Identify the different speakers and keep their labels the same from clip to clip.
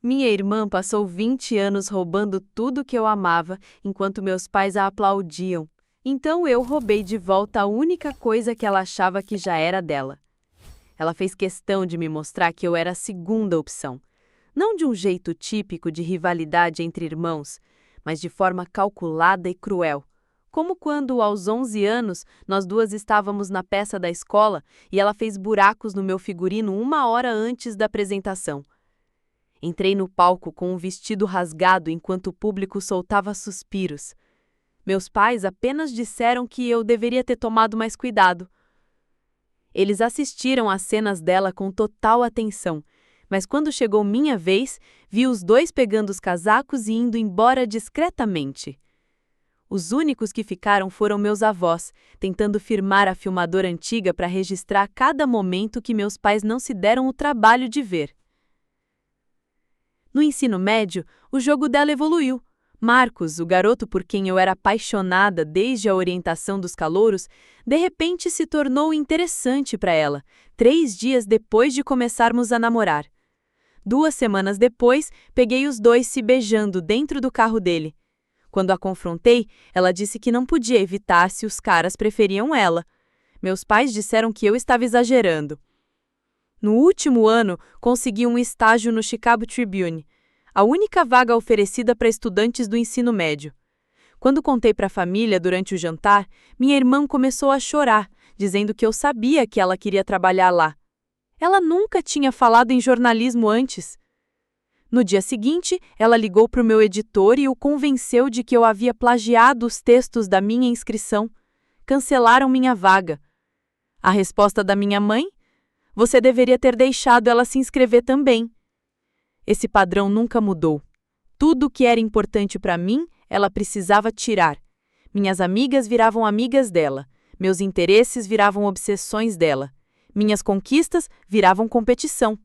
Speaker 1: Minha irmã passou 20 anos roubando tudo que eu amava, enquanto meus pais a aplaudiam. Então eu roubei de volta a única coisa que ela achava que já era dela. Ela fez questão de me mostrar que eu era a segunda opção. Não de um jeito típico de rivalidade entre irmãos, mas de forma calculada e cruel. Como quando, aos 11 anos, nós duas estávamos na peça da escola e ela fez buracos no meu figurino 1 hora antes da apresentação. Entrei no palco com um vestido rasgado enquanto o público soltava suspiros. Meus pais apenas disseram que eu deveria ter tomado mais cuidado. Eles assistiram às cenas dela com total atenção, mas quando chegou minha vez, vi os dois pegando os casacos e indo embora discretamente. Os únicos que ficaram foram meus avós, tentando firmar a filmadora antiga para registrar cada momento que meus pais não se deram o trabalho de ver. No ensino médio, o jogo dela evoluiu. Marcos, o garoto por quem eu era apaixonada desde a orientação dos calouros, de repente se tornou interessante para ela, 3 dias depois de começarmos a namorar. 2 semanas depois, peguei os dois se beijando dentro do carro dele. Quando a confrontei, ela disse que não podia evitar se os caras preferiam ela. Meus pais disseram que eu estava exagerando. No último ano, consegui um estágio no Chicago Tribune, a única vaga oferecida para estudantes do ensino médio. Quando contei para a família durante o jantar, minha irmã começou a chorar, dizendo que eu sabia que ela queria trabalhar lá. Ela nunca tinha falado em jornalismo antes. No dia seguinte, ela ligou para o meu editor e o convenceu de que eu havia plagiado os textos da minha inscrição. Cancelaram minha vaga. A resposta da minha mãe? Você deveria ter deixado ela se inscrever também. Esse padrão nunca mudou. Tudo o que era importante para mim, ela precisava tirar. Minhas amigas viravam amigas dela. Meus interesses viravam obsessões dela. Minhas conquistas viravam competição.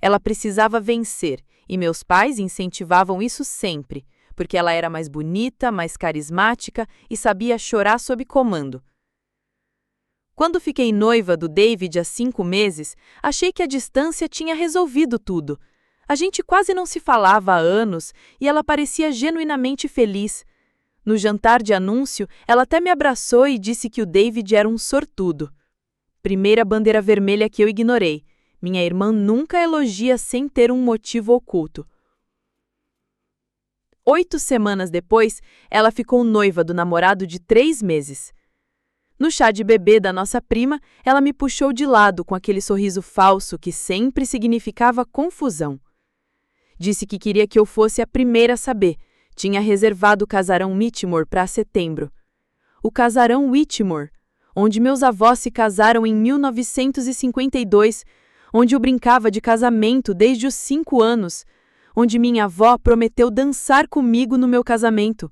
Speaker 1: Ela precisava vencer, e meus pais incentivavam isso sempre, porque ela era mais bonita, mais carismática e sabia chorar sob comando. Quando fiquei noiva do David há 5 meses, achei que a distância tinha resolvido tudo. A gente quase não se falava há anos e ela parecia genuinamente feliz. No jantar de anúncio, ela até me abraçou e disse que o David era um sortudo. Primeira bandeira vermelha que eu ignorei. Minha irmã nunca elogia sem ter um motivo oculto. 8 semanas depois, ela ficou noiva do namorado de 3 meses. No chá de bebê da nossa prima, ela me puxou de lado com aquele sorriso falso que sempre significava confusão. Disse que queria que eu fosse a primeira a saber. Tinha reservado o casarão Whitmore para setembro. O casarão Whitmore, onde meus avós se casaram em 1952, onde eu brincava de casamento desde os 5 anos, onde minha avó prometeu dançar comigo no meu casamento.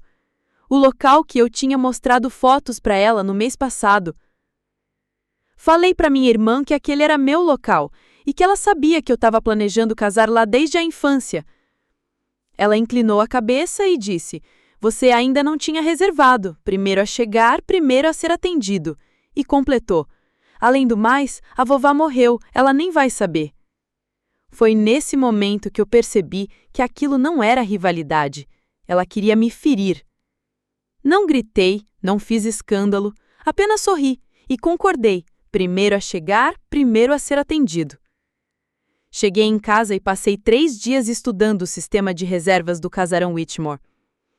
Speaker 1: O local que eu tinha mostrado fotos para ela no mês passado. Falei para minha irmã que aquele era meu local e que ela sabia que eu estava planejando casar lá desde a infância. Ela inclinou a cabeça e disse: "Você ainda não tinha reservado. Primeiro a chegar, primeiro a ser atendido." E completou: "Além do mais, a vovó morreu, ela nem vai saber." Foi nesse momento que eu percebi que aquilo não era rivalidade. Ela queria me ferir. Não gritei, não fiz escândalo, apenas sorri e concordei. Primeiro a chegar, primeiro a ser atendido. Cheguei em casa e passei 3 dias estudando o sistema de reservas do casarão Whitmore.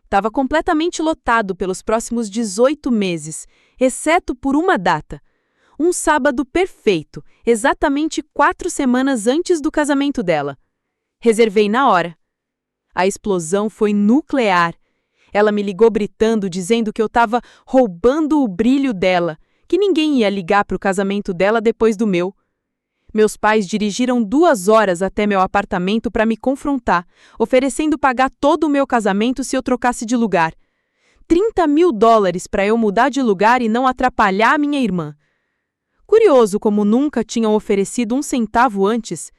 Speaker 1: Estava completamente lotado pelos próximos 18 meses, exceto por uma data. Um sábado perfeito, exatamente 4 semanas antes do casamento dela. Reservei na hora. A explosão foi nuclear. Ela me ligou gritando, dizendo que eu estava roubando o brilho dela, que ninguém ia ligar para o casamento dela depois do meu. Meus pais dirigiram 2 horas até meu apartamento para me confrontar, oferecendo pagar todo o meu casamento se eu trocasse de lugar. $30.000 para eu mudar de lugar e não atrapalhar a minha irmã. Curioso como nunca tinham oferecido 1 centavo antes.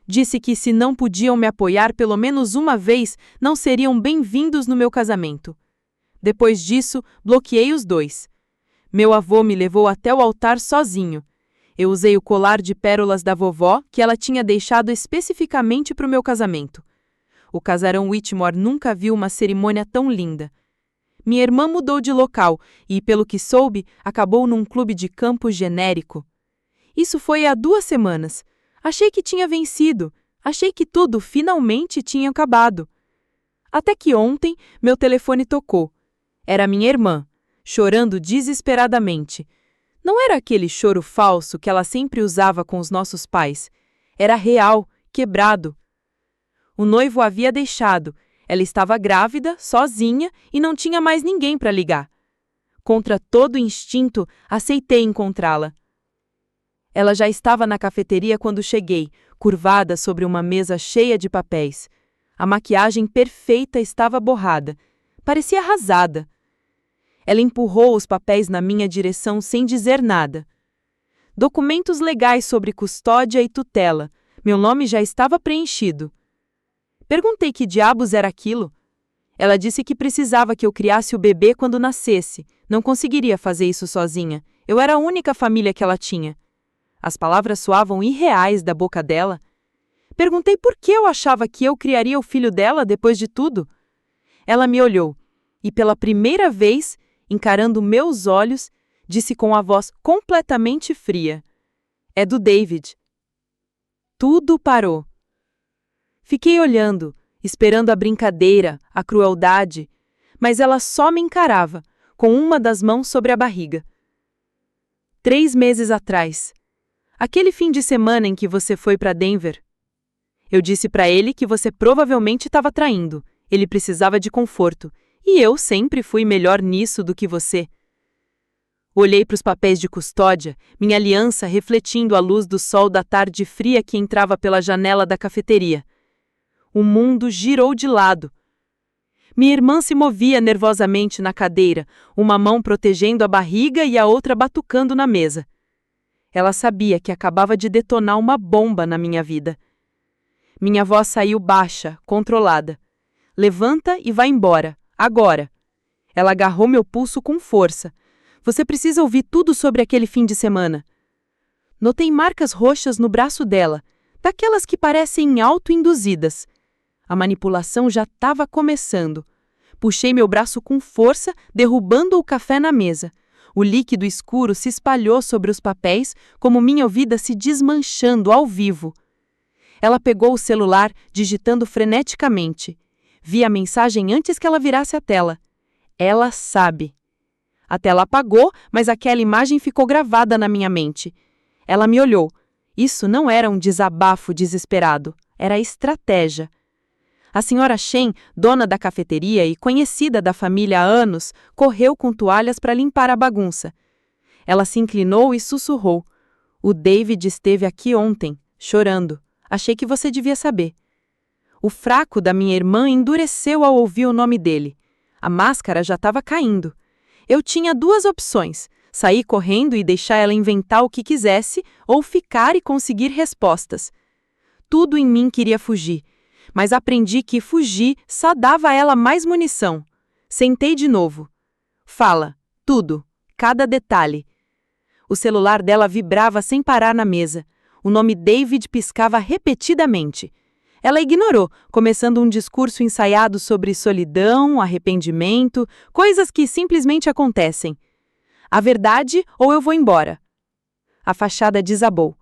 Speaker 1: Disse que se não podiam me apoiar pelo menos uma vez, não seriam bem-vindos no meu casamento. Depois disso, bloqueei os dois. Meu avô me levou até o altar sozinho. Eu usei o colar de pérolas da vovó que ela tinha deixado especificamente para o meu casamento. O casarão Whitmore nunca viu uma cerimônia tão linda. Minha irmã mudou de local e, pelo que soube, acabou num clube de campo genérico. Isso foi há 2 semanas. Achei que tinha vencido. Achei que tudo finalmente tinha acabado. Até que ontem, meu telefone tocou. Era minha irmã, chorando desesperadamente. Não era aquele choro falso que ela sempre usava com os nossos pais. Era real, quebrado. O noivo a havia deixado. Ela estava grávida, sozinha e não tinha mais ninguém para ligar. Contra todo instinto, aceitei encontrá-la. Ela já estava na cafeteria quando cheguei, curvada sobre uma mesa cheia de papéis. A maquiagem perfeita estava borrada. Parecia arrasada. Ela empurrou os papéis na minha direção sem dizer nada. Documentos legais sobre custódia e tutela. Meu nome já estava preenchido. Perguntei que diabos era aquilo. Ela disse que precisava que eu criasse o bebê quando nascesse. Não conseguiria fazer isso sozinha. Eu era a única família que ela tinha. As palavras soavam irreais da boca dela. Perguntei por que eu achava que eu criaria o filho dela depois de tudo. Ela me olhou e, pela primeira vez, encarando meus olhos, disse com a voz completamente fria: "É do David." Tudo parou. Fiquei olhando, esperando a brincadeira, a crueldade, mas ela só me encarava, com uma das mãos sobre a barriga. 3 meses atrás. Aquele fim de semana em que você foi para Denver. Eu disse para ele que você provavelmente estava traindo. Ele precisava de conforto. E eu sempre fui melhor nisso do que você. Olhei para os papéis de custódia, minha aliança refletindo a luz do sol da tarde fria que entrava pela janela da cafeteria. O mundo girou de lado. Minha irmã se movia nervosamente na cadeira, uma mão protegendo a barriga e a outra batucando na mesa. Ela sabia que acabava de detonar uma bomba na minha vida. Minha voz saiu baixa, controlada. "Levanta e vai embora, agora." Ela agarrou meu pulso com força. "Você precisa ouvir tudo sobre aquele fim de semana." Notei marcas roxas no braço dela, daquelas que parecem autoinduzidas. A manipulação já estava começando. Puxei meu braço com força, derrubando o café na mesa. O líquido escuro se espalhou sobre os papéis, como minha vida se desmanchando ao vivo. Ela pegou o celular, digitando freneticamente. Vi a mensagem antes que ela virasse a tela. Ela sabe. A tela apagou, mas aquela imagem ficou gravada na minha mente. Ela me olhou. Isso não era um desabafo desesperado. Era estratégia. A senhora Shen, dona da cafeteria e conhecida da família há anos, correu com toalhas para limpar a bagunça. Ela se inclinou e sussurrou: "O David esteve aqui ontem, chorando. Achei que você devia saber." O fraco da minha irmã endureceu ao ouvir o nome dele. A máscara já estava caindo. Eu tinha 2 opções: sair correndo e deixar ela inventar o que quisesse, ou ficar e conseguir respostas. Tudo em mim queria fugir. Mas aprendi que fugir só dava a ela mais munição. Sentei de novo. "Fala, tudo, cada detalhe." O celular dela vibrava sem parar na mesa. O nome David piscava repetidamente. Ela ignorou, começando um discurso ensaiado sobre solidão, arrependimento, coisas que simplesmente acontecem. "A verdade ou eu vou embora." A fachada desabou.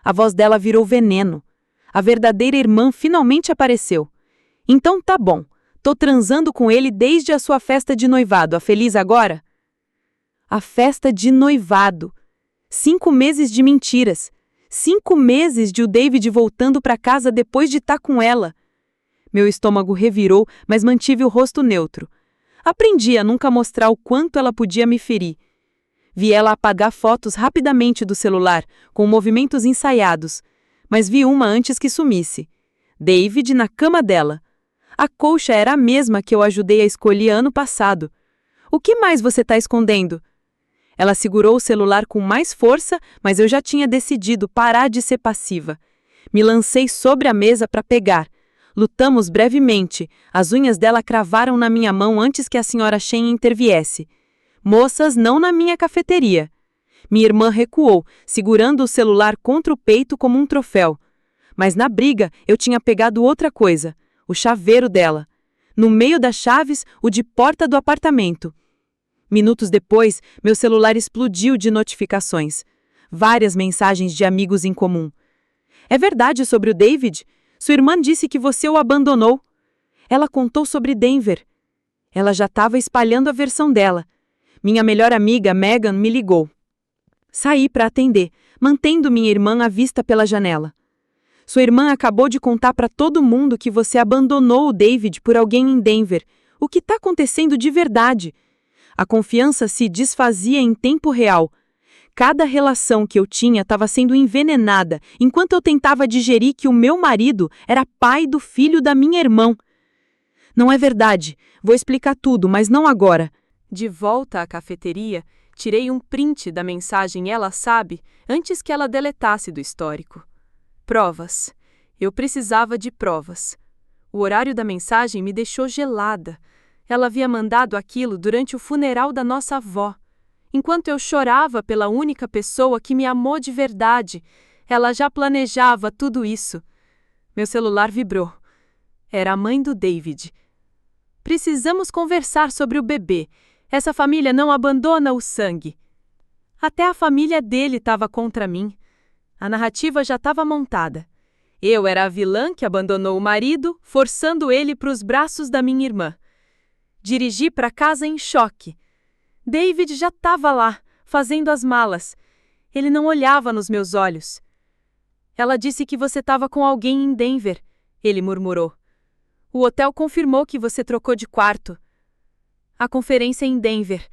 Speaker 1: A voz dela virou veneno. A verdadeira irmã finalmente apareceu. "Então tá bom. Tô transando com ele desde a sua festa de noivado. A feliz agora?" A festa de noivado. 5 meses de mentiras. 5 meses de o David voltando para casa depois de estar com ela. Meu estômago revirou, mas mantive o rosto neutro. Aprendi a nunca mostrar o quanto ela podia me ferir. Vi ela apagar fotos rapidamente do celular, com movimentos ensaiados. Mas vi uma antes que sumisse. David na cama dela. A colcha era a mesma que eu ajudei a escolher ano passado. "O que mais você está escondendo?" Ela segurou o celular com mais força, mas eu já tinha decidido parar de ser passiva. Me lancei sobre a mesa para pegar. Lutamos brevemente. As unhas dela cravaram na minha mão antes que a senhora Shen interviesse. "Moças, não na minha cafeteria." Minha irmã recuou, segurando o celular contra o peito como um troféu. Mas na briga eu tinha pegado outra coisa, o chaveiro dela. No meio das chaves, o de porta do apartamento. Minutos depois, meu celular explodiu de notificações. Várias mensagens de amigos em comum. É verdade sobre o David? Sua irmã disse que você o abandonou. Ela contou sobre Denver. Ela já estava espalhando a versão dela. Minha melhor amiga, Megan, me ligou. Saí para atender, mantendo minha irmã à vista pela janela. Sua irmã acabou de contar para todo mundo que você abandonou o David por alguém em Denver. O que está acontecendo de verdade? A confiança se desfazia em tempo real. Cada relação que eu tinha estava sendo envenenada, enquanto eu tentava digerir que o meu marido era pai do filho da minha irmã. Não é verdade. Vou explicar tudo, mas não agora. De volta à cafeteria, tirei um print da mensagem Ela Sabe antes que ela deletasse do histórico. Provas. Eu precisava de provas. O horário da mensagem me deixou gelada. Ela havia mandado aquilo durante o funeral da nossa avó. Enquanto eu chorava pela única pessoa que me amou de verdade, ela já planejava tudo isso. Meu celular vibrou. Era a mãe do David. Precisamos conversar sobre o bebê. Essa família não abandona o sangue. Até a família dele estava contra mim. A narrativa já estava montada. Eu era a vilã que abandonou o marido, forçando ele para os braços da minha irmã. Dirigi para casa em choque. David já estava lá, fazendo as malas. Ele não olhava nos meus olhos. Ela disse que você estava com alguém em Denver, ele murmurou. O hotel confirmou que você trocou de quarto. A conferência em Denver.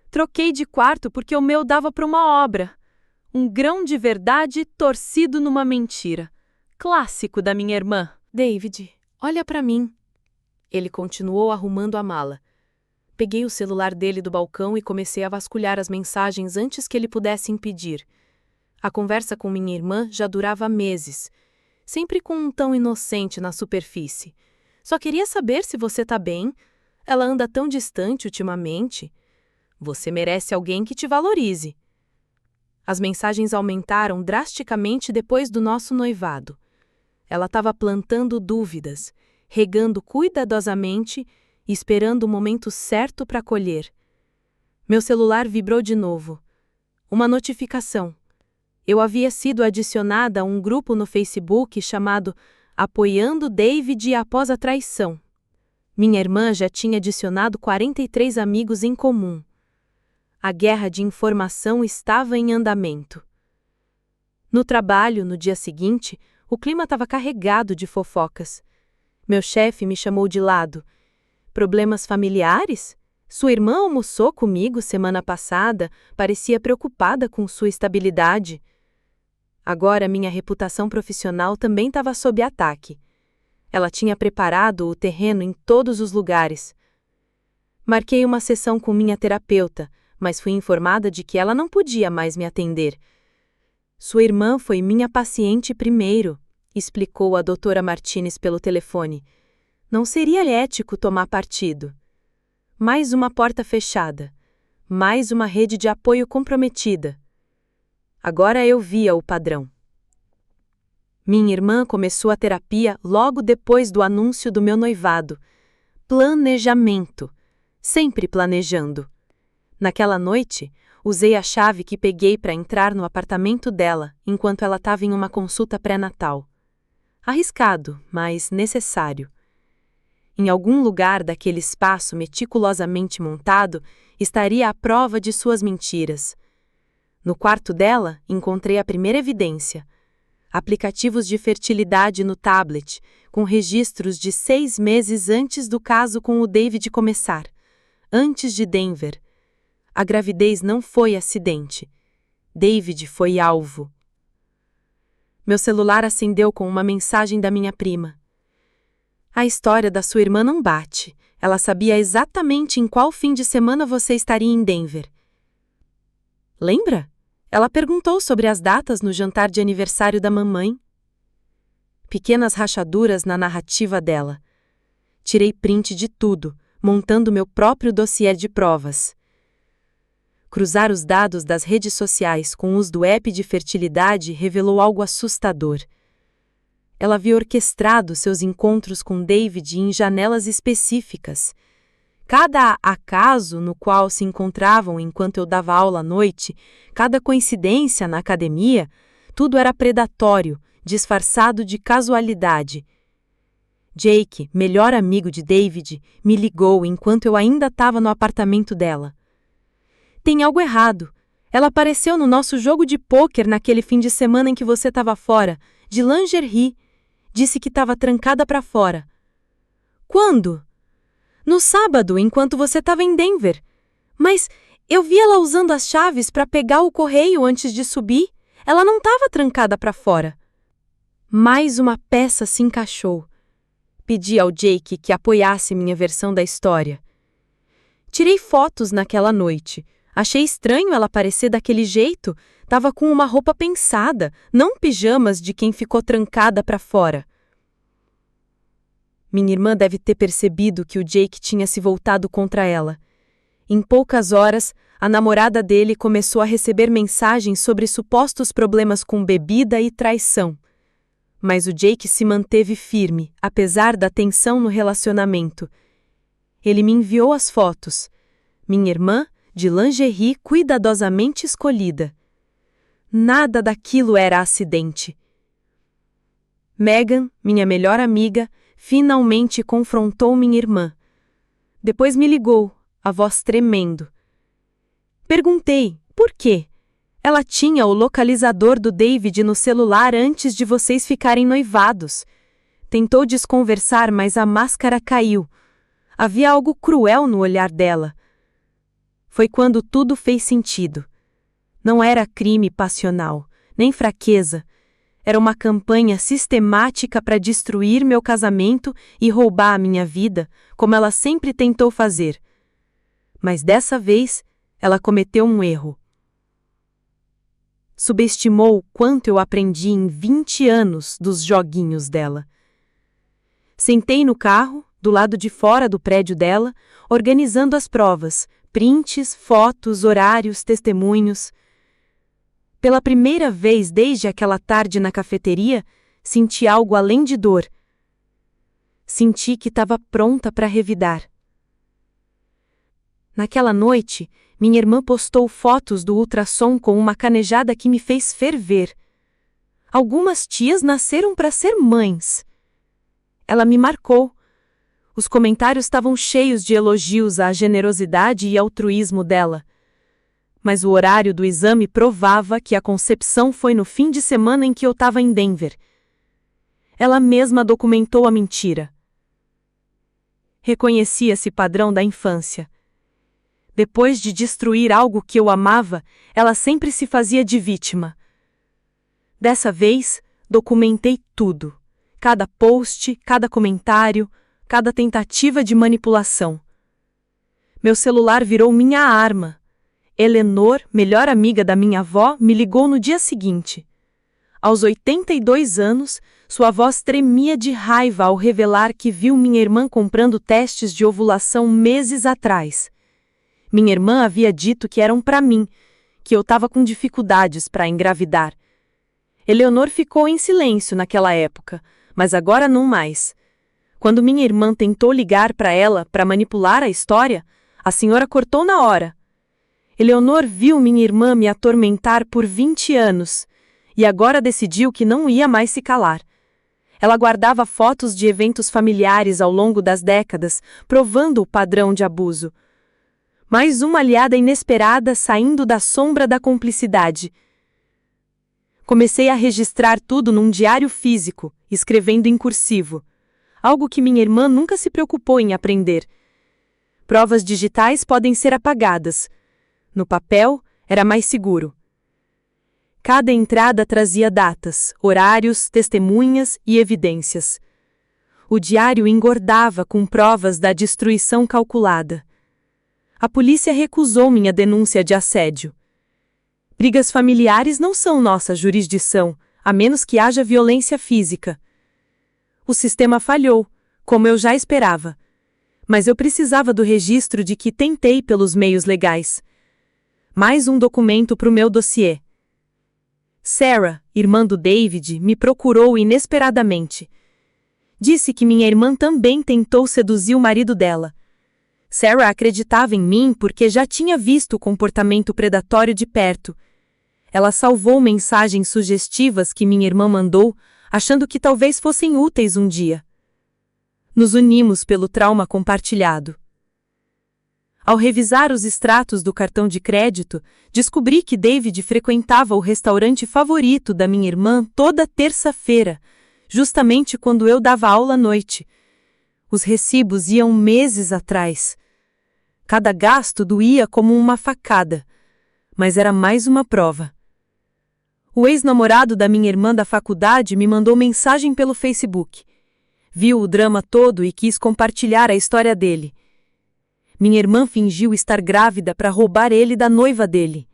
Speaker 1: Troquei de quarto porque o meu dava para uma obra. Um grão de verdade torcido numa mentira. Clássico da minha irmã.
Speaker 2: David, olha para mim. Ele continuou arrumando a mala. Peguei o celular dele do balcão e comecei a vasculhar as mensagens antes que ele pudesse impedir. A conversa com minha irmã já durava meses, sempre com um tom inocente na superfície. Só queria saber se você tá bem. Ela anda tão distante ultimamente. Você merece alguém que te valorize. As mensagens aumentaram drasticamente depois do nosso noivado. Ela estava plantando dúvidas, regando cuidadosamente e esperando o momento certo para colher. Meu celular vibrou de novo. Uma notificação. Eu havia sido adicionada a um grupo no Facebook chamado Apoiando David após a traição. Minha irmã já tinha adicionado 43 amigos em comum. A guerra de informação estava em andamento. No trabalho, no dia seguinte, o clima estava carregado de fofocas. Meu chefe me chamou de lado. Problemas familiares? Sua irmã almoçou comigo semana passada, parecia preocupada com sua estabilidade. Agora minha reputação profissional também estava sob ataque. Ela tinha preparado o terreno em todos os lugares. Marquei uma sessão com minha terapeuta, mas fui informada de que ela não podia mais me atender. Sua irmã foi minha paciente primeiro, explicou a doutora Martinez pelo telefone. Não seria ético tomar partido. Mais uma porta fechada. Mais uma rede de apoio comprometida. Agora eu via o padrão. Minha irmã começou a terapia logo depois do anúncio do meu noivado. Planejamento. Sempre planejando. Naquela noite, usei a chave que peguei para entrar no apartamento dela enquanto ela estava em uma consulta pré-natal. Arriscado, mas necessário. Em algum lugar daquele espaço meticulosamente montado estaria a prova de suas mentiras. No quarto dela, encontrei a primeira evidência. Aplicativos de fertilidade no tablet, com registros de 6 meses antes do caso com o David começar. Antes de Denver. A gravidez não foi acidente. David foi alvo. Meu celular acendeu com uma mensagem da minha prima. A história da sua irmã não bate. Ela sabia exatamente em qual fim de semana você estaria em Denver. Lembra? Ela perguntou sobre as datas no jantar de aniversário da mamãe. Pequenas rachaduras na narrativa dela. Tirei print de tudo, montando meu próprio dossiê de provas. Cruzar os dados das redes sociais com os do app de fertilidade revelou algo assustador. Ela havia orquestrado seus encontros com David em janelas específicas. Cada acaso no qual se encontravam enquanto eu dava aula à noite, cada coincidência na academia, tudo era predatório, disfarçado de casualidade. Jake, melhor amigo de David, me ligou enquanto eu ainda estava no apartamento dela. Tem algo errado. Ela apareceu no nosso jogo de pôquer naquele fim de semana em que você estava fora, de lingerie. Disse que estava trancada para fora. Quando? No sábado, enquanto você estava em Denver. Mas eu vi ela usando as chaves para pegar o correio antes de subir. Ela não estava trancada para fora. Mais uma peça se encaixou. Pedi ao Jake que apoiasse minha versão da história. Tirei fotos naquela noite. Achei estranho ela aparecer daquele jeito. Tava com uma roupa pensada, não pijamas de quem ficou trancada para fora. Minha irmã deve ter percebido que o Jake tinha se voltado contra ela. Em poucas horas, a namorada dele começou a receber mensagens sobre supostos problemas com bebida e traição. Mas o Jake se manteve firme, apesar da tensão no relacionamento. Ele me enviou as fotos. Minha irmã, de lingerie cuidadosamente escolhida. Nada daquilo era acidente. Megan, minha melhor amiga, finalmente confrontou minha irmã. Depois me ligou, a voz tremendo. Perguntei, por quê? Ela tinha o localizador do David no celular antes de vocês ficarem noivados. Tentou desconversar, mas a máscara caiu. Havia algo cruel no olhar dela. Foi quando tudo fez sentido. Não era crime passional, nem fraqueza. Era uma campanha sistemática para destruir meu casamento e roubar a minha vida, como ela sempre tentou fazer. Mas dessa vez, ela cometeu um erro. Subestimou o quanto eu aprendi em 20 anos dos joguinhos dela. Sentei no carro, do lado de fora do prédio dela, organizando as provas, prints, fotos, horários, testemunhos. Pela primeira vez desde aquela tarde na cafeteria, senti algo além de dor. Senti que estava pronta para revidar. Naquela noite, minha irmã postou fotos do ultrassom com uma canejada que me fez ferver. Algumas tias nasceram para ser mães. Ela me marcou. Os comentários estavam cheios de elogios à generosidade e altruísmo dela. Mas o horário do exame provava que a concepção foi no fim de semana em que eu estava em Denver. Ela mesma documentou a mentira. Reconheci esse padrão da infância. Depois de destruir algo que eu amava, ela sempre se fazia de vítima. Dessa vez, documentei tudo. Cada post, cada comentário, cada tentativa de manipulação. Meu celular virou minha arma. Eleanor, melhor amiga da minha avó, me ligou no dia seguinte. Aos 82 anos, sua voz tremia de raiva ao revelar que viu minha irmã comprando testes de ovulação meses atrás. Minha irmã havia dito que eram para mim, que eu estava com dificuldades para engravidar. Eleanor ficou em silêncio naquela época, mas agora não mais. Quando minha irmã tentou ligar para ela para manipular a história, a senhora cortou na hora. Eleanor viu minha irmã me atormentar por 20 anos e agora decidiu que não ia mais se calar. Ela guardava fotos de eventos familiares ao longo das décadas, provando o padrão de abuso. Mais uma aliada inesperada saindo da sombra da cumplicidade. Comecei a registrar tudo num diário físico, escrevendo em cursivo. Algo que minha irmã nunca se preocupou em aprender. Provas digitais podem ser apagadas. No papel, era mais seguro. Cada entrada trazia datas, horários, testemunhas e evidências. O diário engordava com provas da destruição calculada. A polícia recusou minha denúncia de assédio. Brigas familiares não são nossa jurisdição, a menos que haja violência física. O sistema falhou, como eu já esperava. Mas eu precisava do registro de que tentei pelos meios legais. Mais um documento para o meu dossiê. Sarah, irmã do David, me procurou inesperadamente. Disse que minha irmã também tentou seduzir o marido dela. Sarah acreditava em mim porque já tinha visto o comportamento predatório de perto. Ela salvou mensagens sugestivas que minha irmã mandou, achando que talvez fossem úteis um dia. Nos unimos pelo trauma compartilhado. Ao revisar os extratos do cartão de crédito, descobri que David frequentava o restaurante favorito da minha irmã toda terça-feira, justamente quando eu dava aula à noite. Os recibos iam meses atrás. Cada gasto doía como uma facada, mas era mais uma prova. O ex-namorado da minha irmã da faculdade me mandou mensagem pelo Facebook. Viu o drama todo e quis compartilhar a história dele. Minha irmã fingiu estar grávida para roubar ele da noiva dele.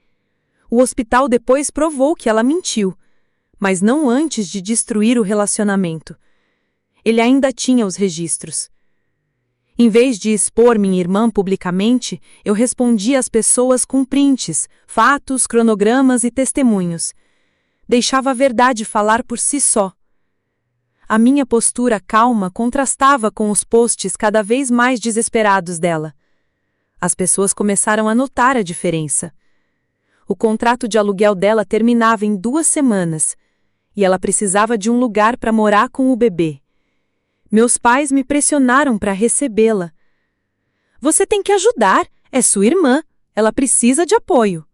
Speaker 2: O hospital depois provou que ela mentiu, mas não antes de destruir o relacionamento. Ele ainda tinha os registros. Em vez de expor minha irmã publicamente, eu respondia às pessoas com prints, fatos, cronogramas e testemunhos. Deixava a verdade falar por si só. A minha postura calma contrastava com os posts cada vez mais desesperados dela. As pessoas começaram a notar a diferença. O contrato de aluguel dela terminava em 2 semanas, e ela precisava de um lugar para morar com o bebê. Meus pais me pressionaram para recebê-la. Você tem que ajudar, é sua irmã, ela precisa de apoio.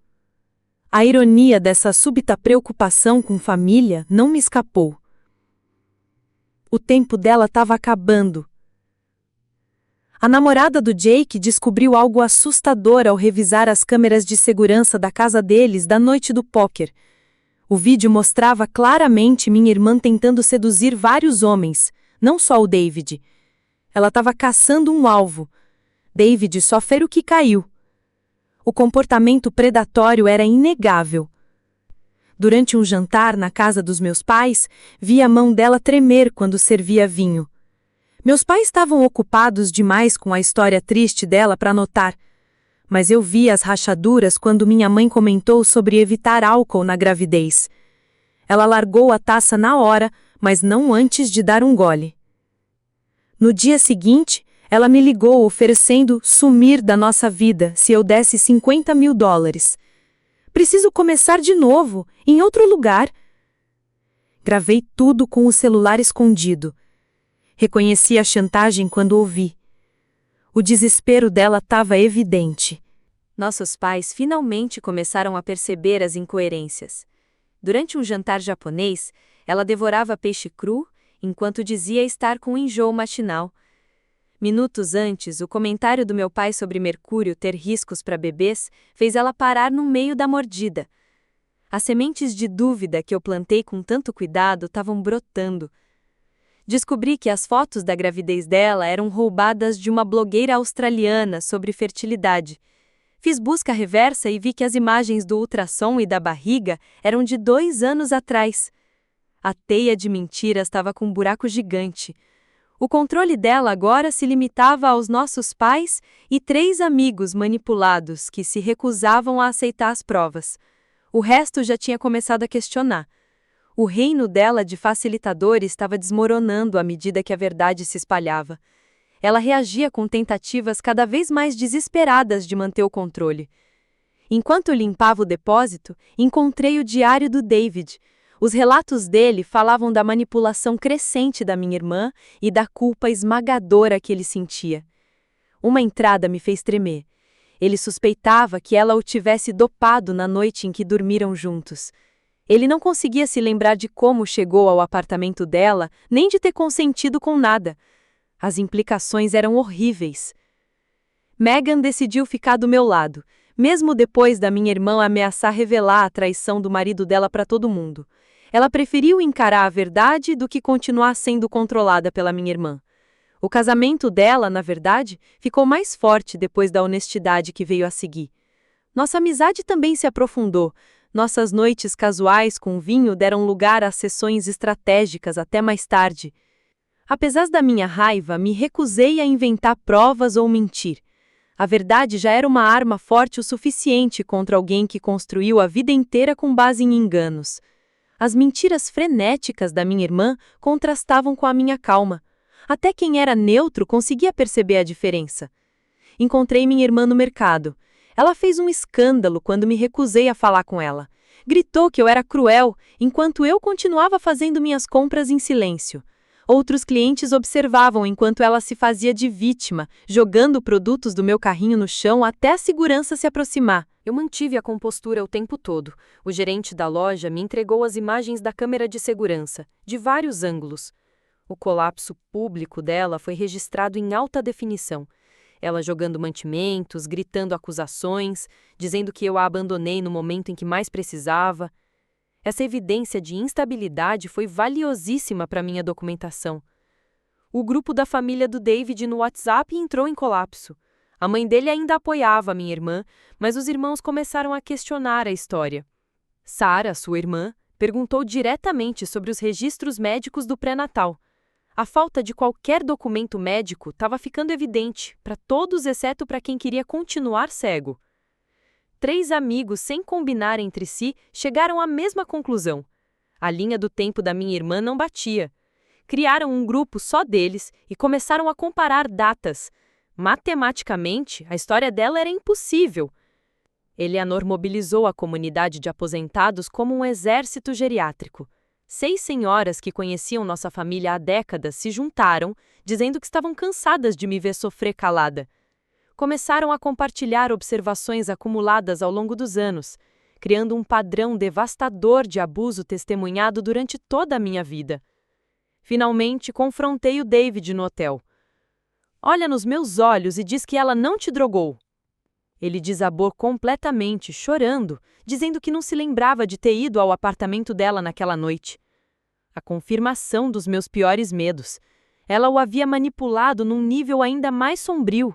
Speaker 2: A ironia dessa súbita preocupação com família não me escapou. O tempo dela estava acabando. A namorada do Jake descobriu algo assustador ao revisar as câmeras de segurança da casa deles da noite do póquer. O vídeo mostrava claramente minha irmã tentando seduzir vários homens, não só o David. Ela estava caçando um alvo. David só fez o que caiu. O comportamento predatório era inegável. Durante um jantar na casa dos meus pais, vi a mão dela tremer quando servia vinho. Meus pais estavam ocupados demais com a história triste dela para notar, mas eu vi as rachaduras quando minha mãe comentou sobre evitar álcool na gravidez. Ela largou a taça na hora, mas não antes de dar um gole. No dia seguinte, ela me ligou oferecendo sumir da nossa vida se eu desse $50.000. Preciso começar de novo, em outro lugar. Gravei tudo com o celular escondido. Reconheci a chantagem quando ouvi. O desespero dela estava evidente. Nossos pais finalmente começaram a perceber as incoerências. Durante um jantar japonês, ela devorava peixe cru, enquanto dizia estar com enjoo matinal. Minutos antes, o comentário do meu pai sobre mercúrio ter riscos para bebês fez ela parar no meio da mordida. As sementes de dúvida que eu plantei com tanto cuidado estavam brotando. Descobri que as fotos da gravidez dela eram roubadas de uma blogueira australiana sobre fertilidade. Fiz busca reversa e vi que as imagens do ultrassom e da barriga eram de 2 anos atrás. A teia de mentiras estava com um buraco gigante. O controle dela agora se limitava aos nossos pais e 3 amigos manipulados que se recusavam a aceitar as provas. O resto já tinha começado a questionar. O reino dela de facilitador estava desmoronando à medida que a verdade se espalhava. Ela reagia com tentativas cada vez mais desesperadas de manter o controle. Enquanto limpava o depósito, encontrei o diário do David. Os relatos dele falavam da manipulação crescente da minha irmã e da culpa esmagadora que ele sentia. Uma entrada me fez tremer. Ele suspeitava que ela o tivesse dopado na noite em que dormiram juntos. Ele não conseguia se lembrar de como chegou ao apartamento dela, nem de ter consentido com nada. As implicações eram horríveis. Megan decidiu ficar do meu lado, mesmo depois da minha irmã ameaçar revelar a traição do marido dela para todo mundo. Ela preferiu encarar a verdade do que continuar sendo controlada pela minha irmã. O casamento dela, na verdade, ficou mais forte depois da honestidade que veio a seguir. Nossa amizade também se aprofundou. Nossas noites casuais com vinho deram lugar a sessões estratégicas até mais tarde. Apesar da minha raiva, me recusei a inventar provas ou mentir. A verdade já era uma arma forte o suficiente contra alguém que construiu a vida inteira com base em enganos. As mentiras frenéticas da minha irmã contrastavam com a minha calma. Até quem era neutro conseguia perceber a diferença. Encontrei minha irmã no mercado. Ela fez um escândalo quando me recusei a falar com ela. Gritou que eu era cruel, enquanto eu continuava fazendo minhas compras em silêncio. Outros clientes observavam enquanto ela se fazia de vítima, jogando produtos do meu carrinho no chão até a segurança se aproximar. Eu mantive a compostura o tempo todo. O gerente da loja me entregou as imagens da câmera de segurança, de vários ângulos. O colapso público dela foi registrado em alta definição. Ela jogando mantimentos, gritando acusações, dizendo que eu a abandonei no momento em que mais precisava. Essa evidência de instabilidade foi valiosíssima para minha documentação. O grupo da família do David no WhatsApp entrou em colapso. A mãe dele ainda apoiava a minha irmã, mas os irmãos começaram a questionar a história. Sarah, sua irmã, perguntou diretamente sobre os registros médicos do pré-natal. A falta de qualquer documento médico estava ficando evidente para todos exceto para quem queria continuar cego. 3 amigos, sem combinar entre si, chegaram à mesma conclusão. A linha do tempo da minha irmã não batia. Criaram um grupo só deles e começaram a comparar datas. Matematicamente, a história dela era impossível. Eleanor mobilizou a comunidade de aposentados como um exército geriátrico. 6 senhoras que conheciam nossa família há décadas se juntaram, dizendo que estavam cansadas de me ver sofrer calada. Começaram a compartilhar observações acumuladas ao longo dos anos, criando um padrão devastador de abuso testemunhado durante toda a minha vida. Finalmente, confrontei o David no hotel. Olha nos meus olhos e diz que ela não te drogou. Ele desabou completamente, chorando, dizendo que não se lembrava de ter ido ao apartamento dela naquela noite. A confirmação dos meus piores medos. Ela o havia manipulado num nível ainda mais sombrio.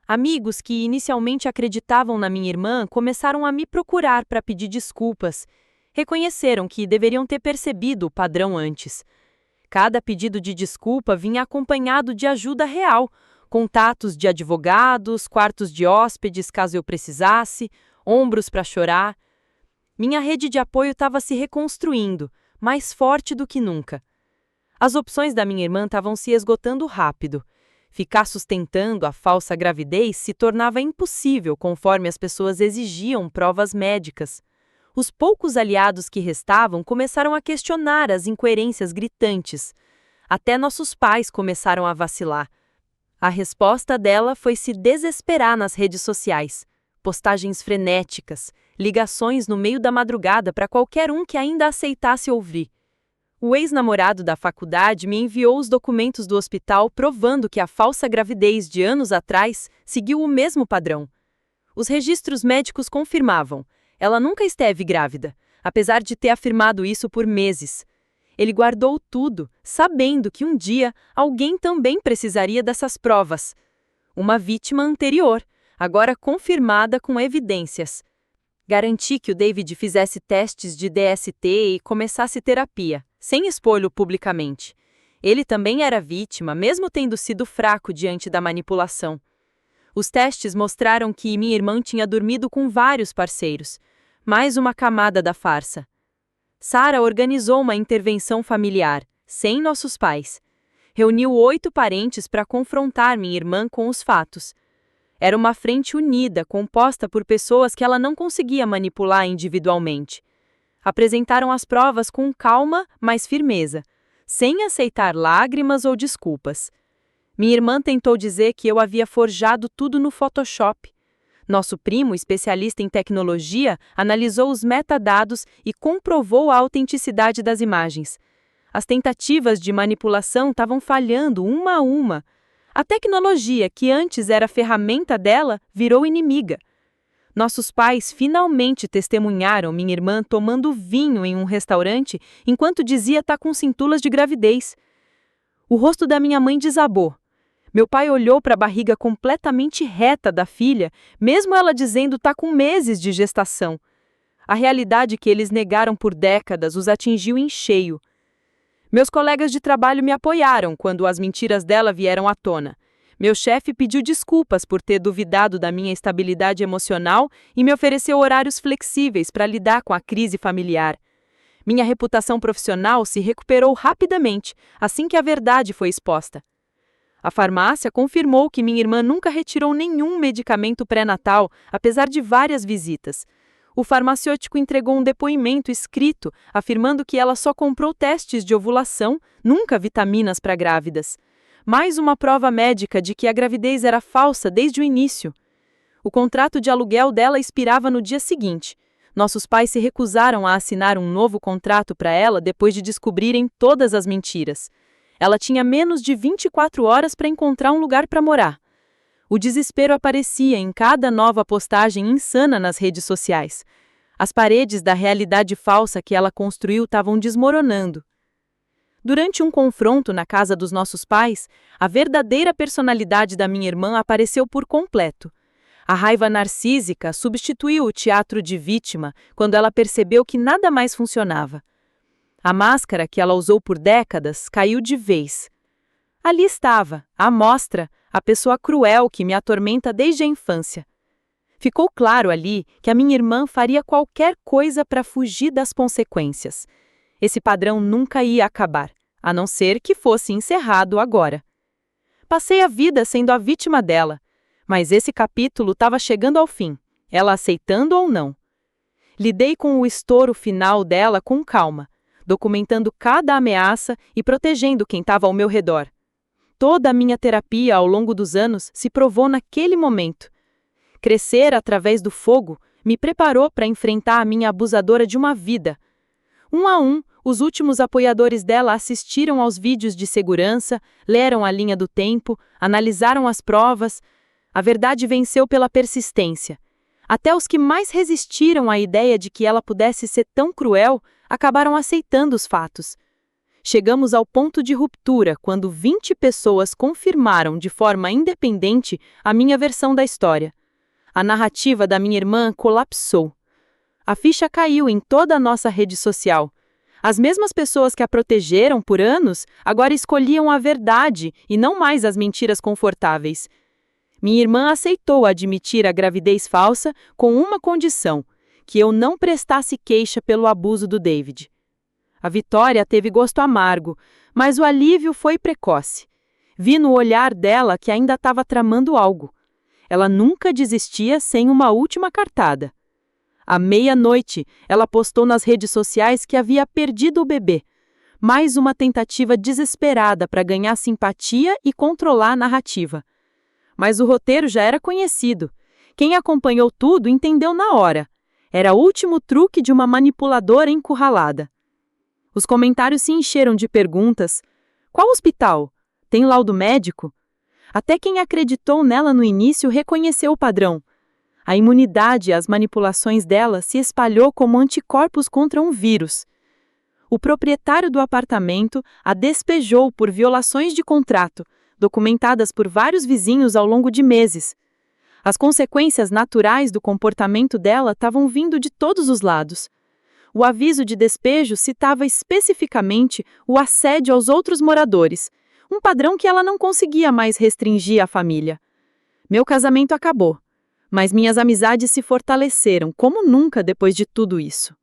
Speaker 2: Amigos que inicialmente acreditavam na minha irmã começaram a me procurar para pedir desculpas. Reconheceram que deveriam ter percebido o padrão antes. Cada pedido de desculpa vinha acompanhado de ajuda real, contatos de advogados, quartos de hóspedes caso eu precisasse, ombros para chorar. Minha rede de apoio estava se reconstruindo, mais forte do que nunca. As opções da minha irmã estavam se esgotando rápido. Ficar sustentando a falsa gravidez se tornava impossível conforme as pessoas exigiam provas médicas. Os poucos aliados que restavam começaram a questionar as incoerências gritantes. Até nossos pais começaram a vacilar. A resposta dela foi se desesperar nas redes sociais. Postagens frenéticas, ligações no meio da madrugada para qualquer um que ainda aceitasse ouvir. O ex-namorado da faculdade me enviou os documentos do hospital provando que a falsa gravidez de anos atrás seguiu o mesmo padrão. Os registros médicos confirmavam. Ela nunca esteve grávida, apesar de ter afirmado isso por meses. Ele guardou tudo, sabendo que um dia alguém também precisaria dessas provas. Uma vítima anterior, agora confirmada com evidências. Garanti que o David fizesse testes de DST e começasse terapia, sem expô-lo publicamente. Ele também era vítima, mesmo tendo sido fraco diante da manipulação. Os testes mostraram que minha irmã tinha dormido com vários parceiros. Mais uma camada da farsa. Sarah organizou uma intervenção familiar, sem nossos pais. Reuniu 8 parentes para confrontar minha irmã com os fatos. Era uma frente unida, composta por pessoas que ela não conseguia manipular individualmente. Apresentaram as provas com calma, mas firmeza, sem aceitar lágrimas ou desculpas. Minha irmã tentou dizer que eu havia forjado tudo no Photoshop. Nosso primo, especialista em tecnologia, analisou os metadados e comprovou a autenticidade das imagens. As tentativas de manipulação estavam falhando uma a uma. A tecnologia, que antes era ferramenta dela, virou inimiga. Nossos pais finalmente testemunharam minha irmã tomando vinho em um restaurante enquanto dizia estar com cintulas de gravidez. O rosto da minha mãe desabou. Meu pai olhou para a barriga completamente reta da filha, mesmo ela dizendo estar com meses de gestação. A realidade que eles negaram por décadas os atingiu em cheio. Meus colegas de trabalho me apoiaram quando as mentiras dela vieram à tona.
Speaker 1: Meu chefe pediu desculpas por ter duvidado da minha estabilidade emocional e me ofereceu horários flexíveis para lidar com a crise familiar. Minha reputação profissional se recuperou rapidamente assim que a verdade foi exposta. A farmácia confirmou que minha irmã nunca retirou nenhum medicamento pré-natal, apesar de várias visitas. O farmacêutico entregou um depoimento escrito afirmando que ela só comprou testes de ovulação, nunca vitaminas para grávidas. Mais uma prova médica de que a gravidez era falsa desde o início. O contrato de aluguel dela expirava no dia seguinte. Nossos pais se recusaram a assinar um novo contrato para ela depois de descobrirem todas as mentiras. Ela tinha menos de 24 horas para encontrar um lugar para morar. O desespero aparecia em cada nova postagem insana nas redes sociais. As paredes da realidade falsa que ela construiu estavam desmoronando. Durante um confronto na casa dos nossos pais, a verdadeira personalidade da minha irmã apareceu por completo. A raiva narcísica substituiu o teatro de vítima quando ela percebeu que nada mais funcionava. A máscara que ela usou por décadas caiu de vez. Ali estava, à mostra, a pessoa cruel que me atormenta desde a infância. Ficou claro ali que a minha irmã faria qualquer coisa para fugir das consequências. Esse padrão nunca ia acabar, a não ser que fosse encerrado agora. Passei a vida sendo a vítima dela, mas esse capítulo estava chegando ao fim, ela aceitando ou não. Lidei com o estouro final dela com calma, documentando cada ameaça e protegendo quem estava ao meu redor. Toda a minha terapia ao longo dos anos se provou naquele momento. Crescer através do fogo me preparou para enfrentar a minha abusadora de uma vida. Um a um, os últimos apoiadores dela assistiram aos vídeos de segurança, leram a linha do tempo, analisaram as provas. A verdade venceu pela persistência. Até os que mais resistiram à ideia de que ela pudesse ser tão cruel acabaram aceitando os fatos. Chegamos ao ponto de ruptura quando 20 pessoas confirmaram de forma independente a minha versão da história. A narrativa da minha irmã colapsou. A ficha caiu em toda a nossa rede social. As mesmas pessoas que a protegeram por anos agora escolhiam a verdade e não mais as mentiras confortáveis. Minha irmã aceitou admitir a gravidez falsa com uma condição: que eu não prestasse queixa pelo abuso do David. A vitória teve gosto amargo, mas o alívio foi precoce. Vi no olhar dela que ainda estava tramando algo. Ela nunca desistia sem uma última cartada. À meia-noite, ela postou nas redes sociais que havia perdido o bebê. Mais uma tentativa desesperada para ganhar simpatia e controlar a narrativa. Mas o roteiro já era conhecido. Quem acompanhou tudo entendeu na hora. Era o último truque de uma manipuladora encurralada. Os comentários se encheram de perguntas. Qual hospital? Tem laudo médico? Até quem acreditou nela no início reconheceu o padrão. A imunidade às manipulações dela se espalhou como anticorpos contra um vírus. O proprietário do apartamento a despejou por violações de contrato, documentadas por vários vizinhos ao longo de meses. As consequências naturais do comportamento dela estavam vindo de todos os lados. O aviso de despejo citava especificamente o assédio aos outros moradores, um padrão que ela não conseguia mais restringir à família. Meu casamento acabou, mas minhas amizades se fortaleceram como nunca depois de tudo isso.